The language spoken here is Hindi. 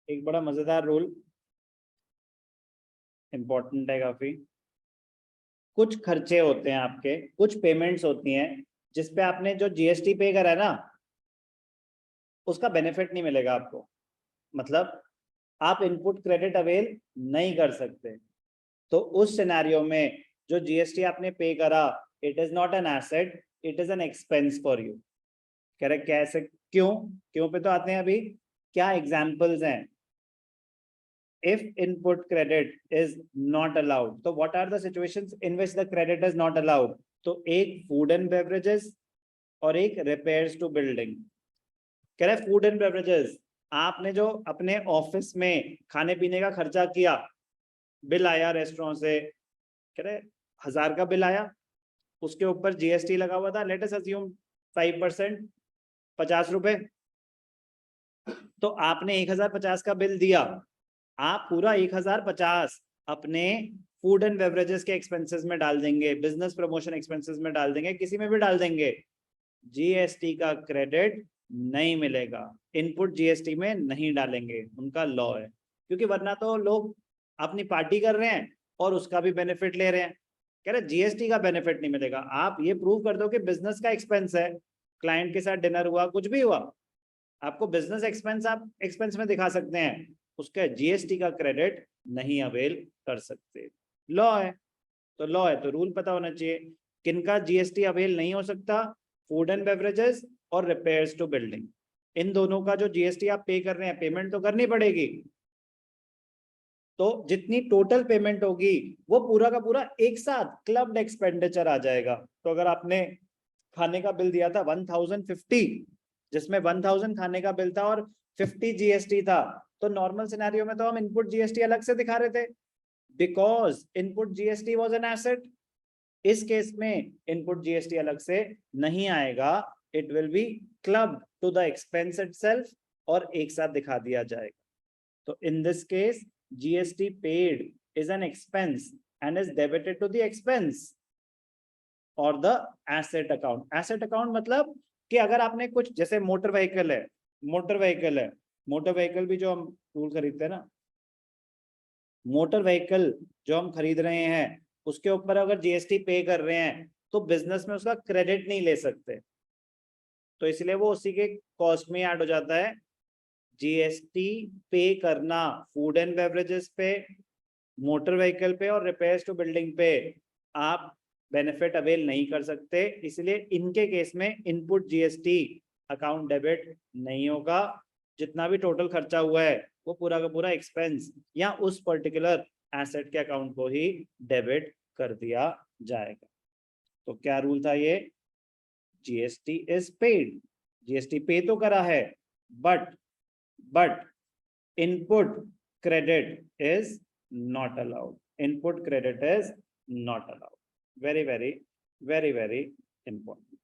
एक बड़ा मजेदार रूल, इंपॉर्टेंट है काफी। कुछ खर्चे होते हैं आपके, कुछ पेमेंट्स होती हैं जिसपे आपने जो जीएसटी पे करा है ना, उसका बेनिफिट नहीं मिलेगा आपको। मतलब आप इनपुट क्रेडिट अवेल नहीं कर सकते। तो उस सिनेरियो में जो जीएसटी आपने पे करा, it is not an asset, it is an expense for you. कह रहे कैसे, क्यों? क्यों पे तो आते हैं अभी। क्या एग्जाम्पल्स हैं? if input credit is not allowed, so what are the situations in which the credit is not allowed? तो एक फूड एंड बेवरेजेस और एक रिपेयर्स टू बिल्डिंग। कह रहे फूड एंड बेवरेजेस, आपने जो अपने ऑफिस में खाने पीने का खर्चा किया, बिल आया रेस्टोरेंट से, कह रहे 1000 का बिल आया, उसके ऊपर जीएसटी लगा हुआ था, लेट अस अज्यूम 5%, 50 रुपए। तो आपने 1050 का बिल दिया, आप पूरा 1050 अपने फूड एंड बेवरेजेस के एक्सपेंसेस में डाल देंगे, बिजनेस प्रमोशन एक्सपेंसेस में डाल देंगे, किसी में भी डाल देंगे, जीएसटी का क्रेडिट नहीं मिलेगा। इनपुट जीएसटी में नहीं डालेंगे, उनका लॉ है। क्योंकि वरना तो लोग अपनी पार्टी कर रहे हैं और उसका भी बेनिफिट ले रहे हैं। कह रहे जीएसटी का बेनिफिट नहीं मिलेगा। आप ये प्रूव कर दो कि बिजनेस का एक्सपेंस है, क्लाइंट के साथ डिनर हुआ, कुछ भी हुआ, आपको बिजनेस एक्सपेंस आप एक्सपेंस में दिखा सकते हैं, उसका जीएसटी का क्रेडिट नहीं अवेल कर सकते। लॉ है तो लॉ है, तो रूल पता होना चाहिए। किनका जीएसटी अवेल नहीं हो सकता? फूड एंड बेवरेजेस और रिपेयर्स टू बिल्डिंग। इन दोनों का जो जीएसटी आप पे कर रहे हैं, पेमेंट तो करनी पड़ेगी। तो जितनी टोटल पेमेंट होगी वो पूरा का पूरा एक साथ क्लब्ड एक्सपेंडिचर आ जाएगा। तो अगर आपने खाने का बिल दिया था 1050, जिसमें 1000 खाने का बिल था और 50 जीएसटी था, तो नॉर्मल सिनेरियो में तो हम इनपुट जीएसटी अलग से दिखा रहे थे, because input GST was an asset. इस केस में इनपुट जीएसटी अलग से नहीं आएगा, it will be clubbed to the expense itself और एक साथ दिखा दिया जाएगा। तो in this case GST paid is an expense and is debited to the expense और the asset account. Asset account मतलब कि अगर आपने कुछ, जैसे मोटर व्हीकल है, मोटर व्हीकल भी जो हम टूल खरीदते हैं ना, मोटर व्हीकल जो हम खरीद रहे हैं उसके ऊपर अगर जीएसटी पे कर रहे हैं तो बिजनेस में उसका क्रेडिट नहीं ले सकते, तो इसलिए वो उसी के कॉस्ट में ऐड हो जाता है। जीएसटी पे करना फूड एंड बेवरेजेस पे, मोटर व्हीकल पे और रिपेयर्स टू बिल्डिंग पे आप बेनिफिट अवेल नहीं कर सकते, इसलिए इनके केस में इनपुट जीएसटी अकाउंट डेबिट नहीं होगा। जितना भी टोटल खर्चा हुआ है वो पूरा का पूरा एक्सपेंस या उस पर्टिकुलर एसेट के अकाउंट को ही डेबिट कर दिया जाएगा। तो क्या रूल था ये? जीएसटी इज पेड, जीएसटी पे तो करा है, but input credit is not allowed, input credit is not allowed. Very very very very important.